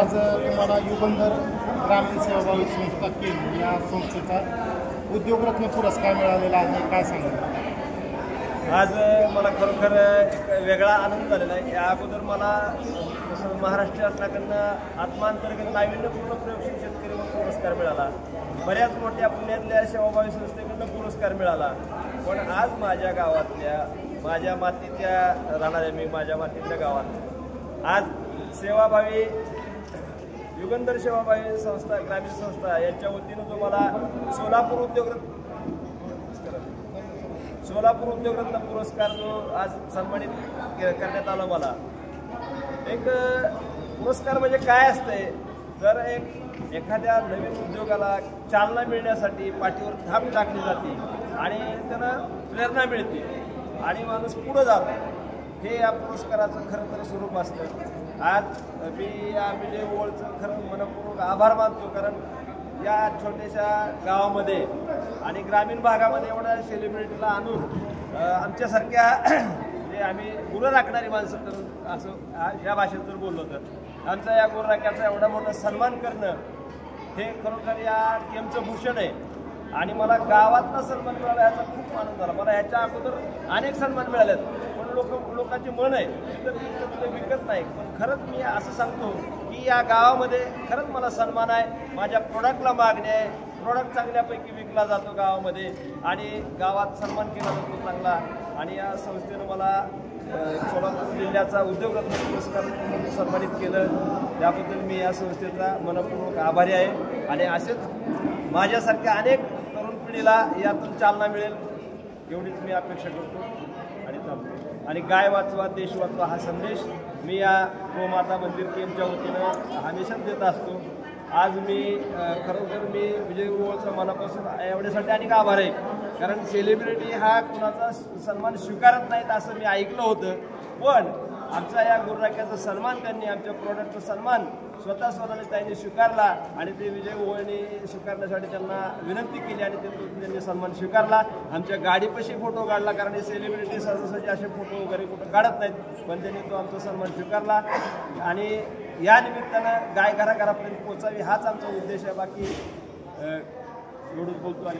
आज तुम्हाला युगंधर ग्रामीण सेवाभावी संस्था केंद्र या संस्थेचा उद्योगरत्न पुरस्कार मिळालेला आहे, काय सांगाल? आज मला खरोखर एक वेगळा आनंद झालेला आहे। या अगोदर मला महाराष्ट्र शासनाकडनं आत्मांतर्गत नाविन्यपूर्ण प्रयोगशील शेतकरी पुरस्कार मिळाला, बऱ्याच मोठ्या पुण्यातल्या सेवाभावी संस्थेकडनं पुरस्कार मिळाला। पण आज माझ्या गावातल्या, माझ्या मातीच्या राहणाऱ्या मी माझ्या मातीतल्या गावात आज सेवाभावी युगंधर सेवाभावी संस्था ग्रामीण संस्था यांच्या वतीनं जो मला सोलापूर उद्योगरत्न पुरस्कार जो आज सन्मानित करण्यात आला मला। एक पुरस्कार म्हणजे काय असते, जर एखाद्या नवीन उद्योगाला चालना मिळण्यासाठी पाठीवर थाप टाकली जाते आणि त्यांना प्रेरणा मिळते आणि माणूस पुढे जातो, हे या पुरस्काराचं खरं खरं स्वरूप असतं। आज मी या विजय ओवळचं खरं मनपूर्वक आभार मानतो, कारण या छोट्याशा गावामध्ये आणि ग्रामीण भागामध्ये एवढ्या सेलिब्रिटीला आणून आमच्यासारख्या म्हणजे आम्ही गुरं राखणारी माणसं करून असं या भाषेत जर बोललो तर आमचा या गुरं राखाचा एवढा मोठा सन्मान करणं हे खरोखर या केमचं भूषण आहे। आणि मला गावातला सन्मान मिळाला याचा खूप आनंद झाला। मला ह्याच्या अगोदर अनेक सन्मान मिळालेत, पण लोकांची मन आहे तिथं विकत नाही। पण खरंच मी असं सांगतो की या गावामध्ये खरंच मला सन्मान आहे, माझ्या प्रोडक्टला मागणी आहे, प्रोडक्ट चांगल्यापैकी विकला जातो गावामध्ये आणि गावात सन्मान केला जातो चांगला। आणि या संस्थेनं मला सोलापूर जिल्ह्याचा उद्योगरत्न पुरस्कार म्हणून सन्मानित केलं, त्याबद्दल मी या संस्थेचा मनपूर्वक आभारी आहे। आणि असेच माझ्यासारख्या अनेक तरुण पिढीला यातून चालना मिळेल एवढीच मी अपेक्षा करतो आणि थांबतो। आणि गाय वाचवा देश वाचवा हा संदेश मी या गोमाता मंदिर केंद्राच्या वतीनं हमेशाच देत असतो। आज मी खरोखर मी विजय ओवळचा मनापासून एवढ्यासाठी अनेक आभार आहे, कारण सेलिब्रिटी हा कुणाचा सन्मान स्वीकारत नाहीत असं मी ऐकलं होतं, पण आमचा या गुरुराख्याचा सन्मान त्यांनी, आमच्या प्रोडक्टचा सन्मान स्वतःने त्यांनी स्वीकारला आणि ते विजय ओवळनी स्वीकारण्यासाठी त्यांना विनंती केली आणि त्यांनी सन्मान स्वीकारला। आमच्या गाडीपाशी फोटो काढला, कारण हे सेलिब्रिटी सहजासहजी असे फोटो वगैरे कुठं काढत नाहीत, पण त्यांनी तो आमचा सन्मान स्वीकारला। आणि या निमित्तानं गाय घराघरापर्यंत पोहोचावी हाच आमचा उद्देश आहे। बाकी एवढंच बोलतो आणि